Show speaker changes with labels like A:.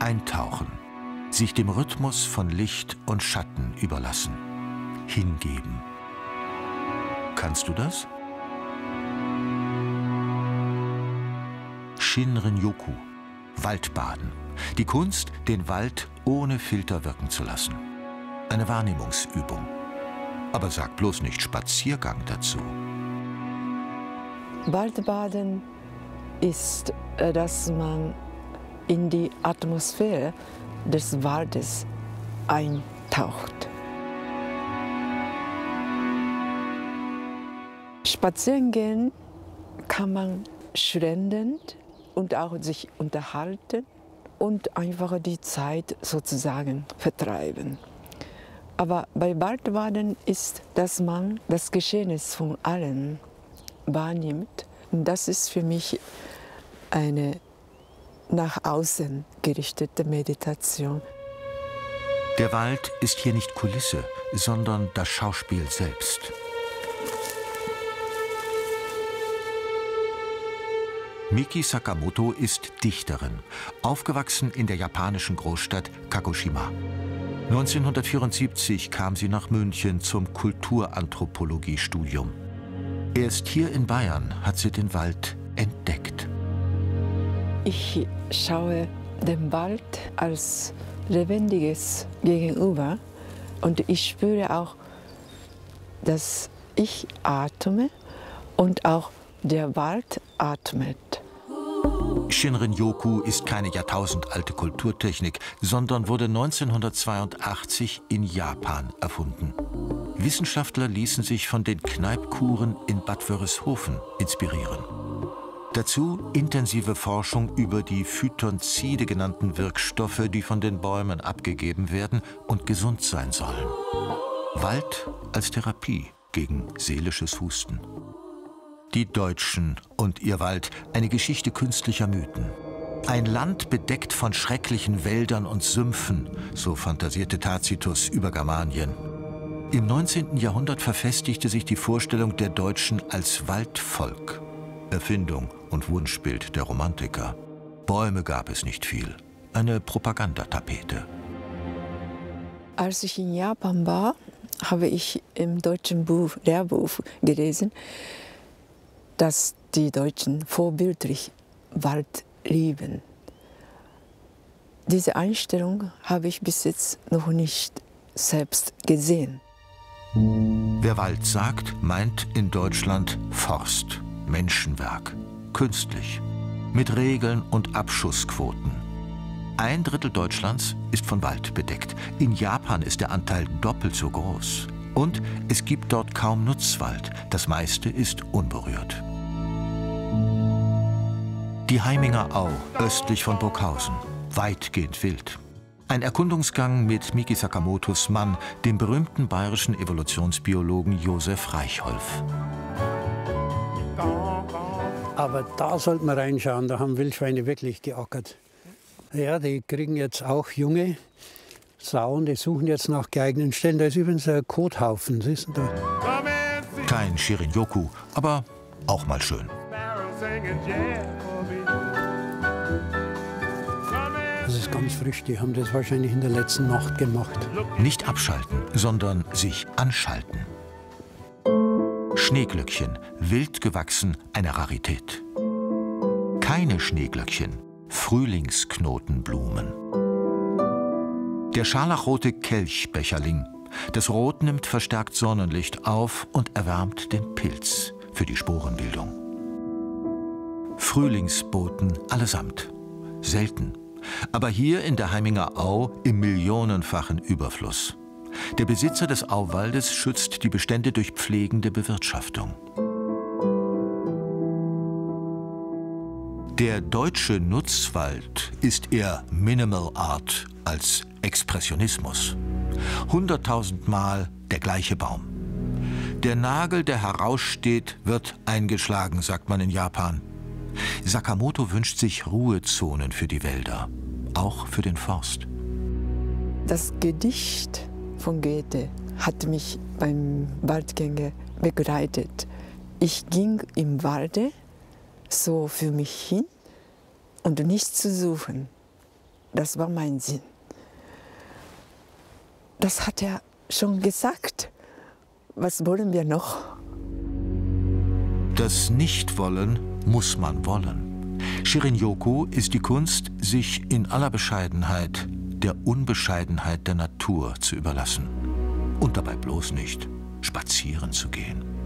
A: Eintauchen, sich dem Rhythmus von Licht und Schatten überlassen, hingeben. Kannst du das? Shinrin-yoku, Waldbaden. Die Kunst, den Wald ohne Filter wirken zu lassen. Eine Wahrnehmungsübung. Aber sag bloß nicht Spaziergang dazu.
B: Waldbaden ist, dass man in die Atmosphäre des Waldes eintaucht. Spazieren gehen kann man schlendern und auch sich unterhalten und einfach die Zeit sozusagen vertreiben. Aber bei Waldbaden ist, dass man das Geschehnis von allen wahrnimmt. Und das ist für mich eine nach außen gerichtete Meditation.
A: Der Wald ist hier nicht Kulisse, sondern das Schauspiel selbst. Miki Sakamoto ist Dichterin, aufgewachsen in der japanischen Großstadt Kagoshima. 1974 kam sie nach München zum Kulturanthropologiestudium. Erst hier in Bayern hat sie den Wald entdeckt.
B: Ich schaue den Wald als lebendiges Gegenüber und ich spüre auch, dass ich atme und auch der Wald atmet.
A: Shinrin-yoku ist keine jahrtausendalte Kulturtechnik, sondern wurde 1982 in Japan erfunden. Wissenschaftler ließen sich von den Kneipkuren in Bad Wörishofen inspirieren. Dazu intensive Forschung über die Phytonzide genannten Wirkstoffe, die von den Bäumen abgegeben werden und gesund sein sollen. Wald als Therapie gegen seelisches Husten. Die Deutschen und ihr Wald, eine Geschichte künstlicher Mythen. Ein Land bedeckt von schrecklichen Wäldern und Sümpfen, so fantasierte Tacitus über Germanien. Im 19. Jahrhundert verfestigte sich die Vorstellung der Deutschen als Waldvolk. Erfindung und Wunschbild der Romantiker. Bäume gab es nicht viel. Eine Propagandatapete.
B: Als ich in Japan war, habe ich im deutschen Lehrbuch gelesen, dass die Deutschen vorbildlich Wald lieben. Diese Einstellung habe ich bis jetzt noch nicht selbst gesehen.
A: Wer Wald sagt, meint in Deutschland Forst, Menschenwerk, künstlich, mit Regeln und Abschussquoten. 1/3 Deutschlands ist von Wald bedeckt. In Japan ist der Anteil doppelt so groß. Und es gibt dort kaum Nutzwald. Das meiste ist unberührt. Die Haiminger Au, östlich von Burghausen, weitgehend wild. Ein Erkundungsgang mit Miki Sakamotos Mann, dem berühmten bayerischen Evolutionsbiologen Josef Reichholf.
C: Aber da sollten wir reinschauen, da haben Wildschweine wirklich geackert. Ja, die kriegen jetzt auch junge Sauen, die suchen jetzt nach geeigneten Stellen. Da ist übrigens ein Kothaufen, siehst du da?
A: Kein Shinrin-yoku, aber auch mal schön.
C: Das ist ganz frisch, die haben das wahrscheinlich in der letzten Nacht gemacht.
A: Nicht abschalten, sondern sich anschalten. Schneeglöckchen, wild gewachsen, eine Rarität. Keine Schneeglöckchen, Frühlingsknotenblumen. Der scharlachrote Kelchbecherling. Das Rot nimmt verstärkt Sonnenlicht auf und erwärmt den Pilz für die Sporenbildung. Frühlingsboten allesamt. Selten. Aber hier in der Haiminger Au im millionenfachen Überfluss. Der Besitzer des Auwaldes schützt die Bestände durch pflegende Bewirtschaftung. Der deutsche Nutzwald ist eher Minimal Art als Expressionismus. 100.000 Mal der gleiche Baum. Der Nagel, der heraussteht, wird eingeschlagen, sagt man in Japan. Sakamoto wünscht sich Ruhezonen für die Wälder, auch für den Forst.
B: Das Gedicht von Goethe hat mich beim Waldgänge begleitet. Ich ging im Walde so für mich hin und nichts zu suchen. Das war mein Sinn. Das hat er schon gesagt. Was wollen wir noch?
A: Das Nichtwollen muss man wollen. Shirin-Yoku ist die Kunst, sich in aller Bescheidenheit der Unbescheidenheit der Natur zu überlassen. Und dabei bloß nicht spazieren zu gehen.